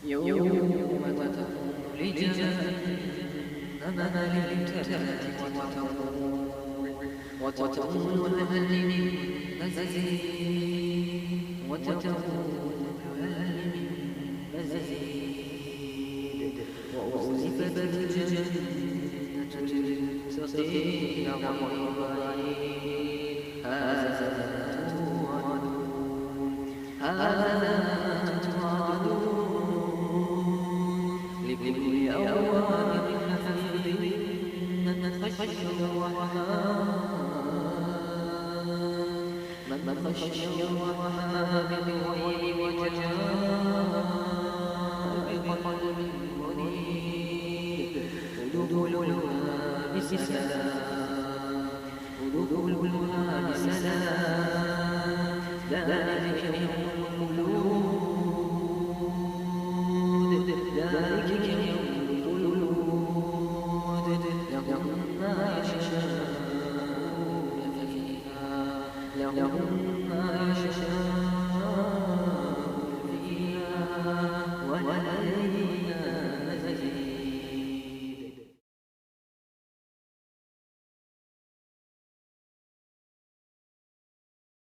يوم تكون لجهنم للمرتد وتقول هل من مزيد وتقول هل من مزيد وأزلفت الجنة للمتقين غير بعيد هذا توعدون لكل أواب حفيظ من خشي الرحمن بالغيب وجاء بقلب منيب ادخلوها بسلام ذلك يوم الخلود لهم ما يشاءون فيها لهم